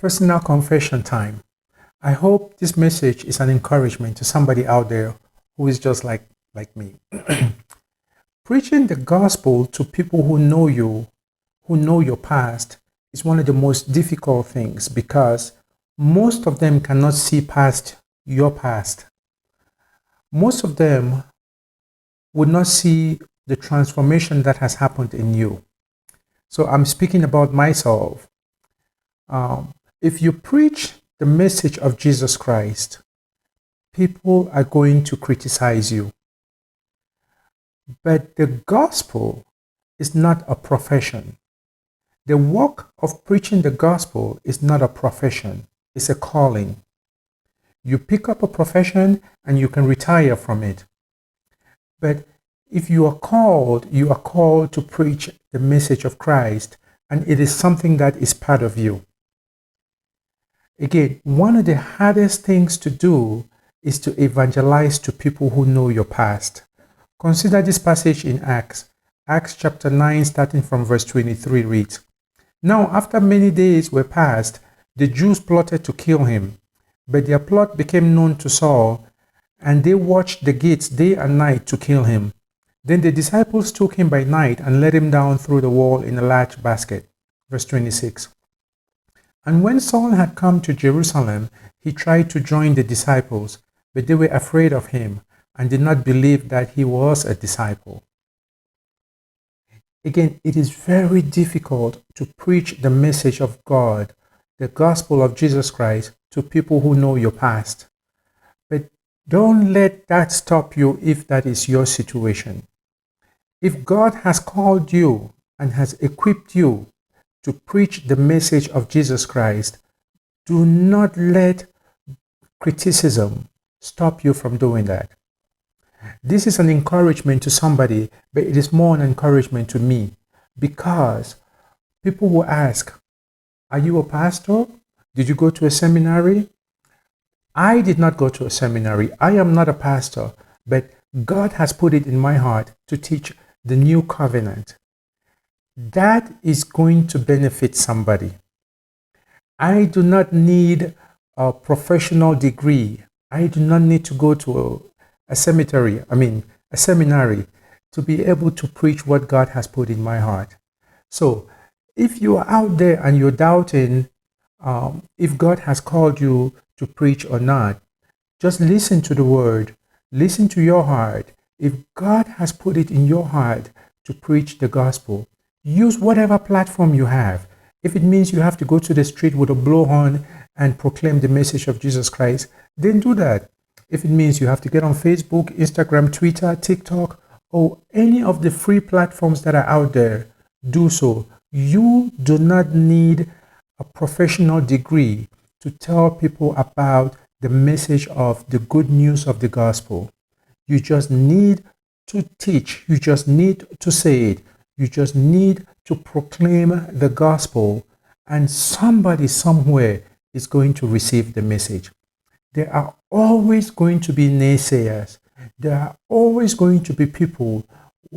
Personal confession time. I hope this message is an encouragement to somebody out there who is just like me. Preaching the gospel to people who know you, who know your past, is one of the most difficult things because most of them cannot see past your past. Most of them would not see the transformation that has happened in you. So I'm speaking about myself. If you preach the message of Jesus Christ, people are going to criticize you. But the gospel is not a profession. The work of preaching the gospel is not a profession, it's a calling. You pick up a profession and you can retire from it. But if you are called to preach the message of Christ, and it is something that is part of you. Again, one of the hardest things to do is to evangelize to people who know your past. Consider this passage in Acts. Acts chapter 9, starting from verse 23 reads, "Now after many days were passed, the Jews plotted to kill him. But their plot became known to Saul, and they watched the gates day and night to kill him. Then the disciples took him by night and let him down through the wall in a large basket." Verse 26. "And when Saul had come to Jerusalem, he tried to join the disciples, but they were afraid of him and did not believe that he was a disciple." Again, it is very difficult to preach the message of God, the gospel of Jesus Christ, to people who know your past. But don't let that stop you if that is your situation. If God has called you and has equipped you to preach the message of Jesus Christ, do not let criticism stop you from doing that. This is an encouragement to somebody, but it is more an encouragement to me because people will ask, "Are you a pastor? Did you go to a seminary?" I did not go to a seminary. I am not a pastor, but God has put it in my heart to teach the new covenant. That is going to benefit somebody. I do not need a professional degree. I do not need to go to a seminary to be able to preach what God has put in my heart. So if you are out there and you're doubting if God has called you to preach or not, just listen to the word. Listen to your heart. If God has put it in your heart to preach the gospel, use whatever platform you have. If it means you have to go to the street with a blowhorn and proclaim the message of Jesus Christ, then do that. If it means you have to get on Facebook, Instagram, Twitter, TikTok, or any of the free platforms that are out there, do so. You do not need a professional degree to tell people about the message of the good news of the gospel. You just need to teach. You just need to say it. You just need to proclaim the gospel, and somebody somewhere is going to receive the message. There are always going to be naysayers. There are always going to be people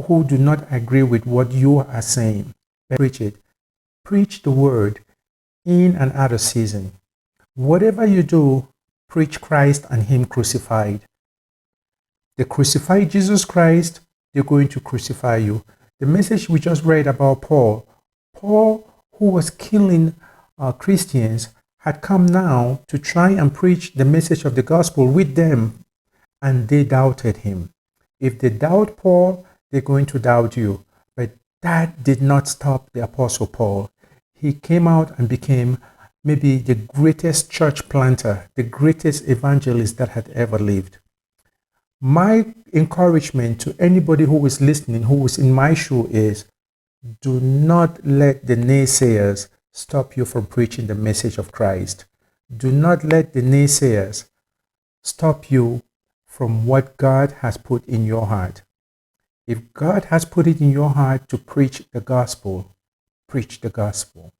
who do not agree with what you are saying. Preach it. Preach the word in and out of season. Whatever you do, preach Christ and Him crucified. They crucified Jesus Christ, they're going to crucify you. The message we just read about Paul, who was killing Christians, had come now to try and preach the message of the gospel with them, and they doubted him. If they doubt Paul, they're going to doubt you. But that did not stop the Apostle Paul. He came out and became maybe the greatest church planter, the greatest evangelist that had ever lived. My encouragement to anybody who is listening, who is in my shoe, is do not let the naysayers stop you from preaching the message of Christ. Do not let the naysayers stop you from what God has put in your heart. If God has put it in your heart to preach the gospel, preach the gospel.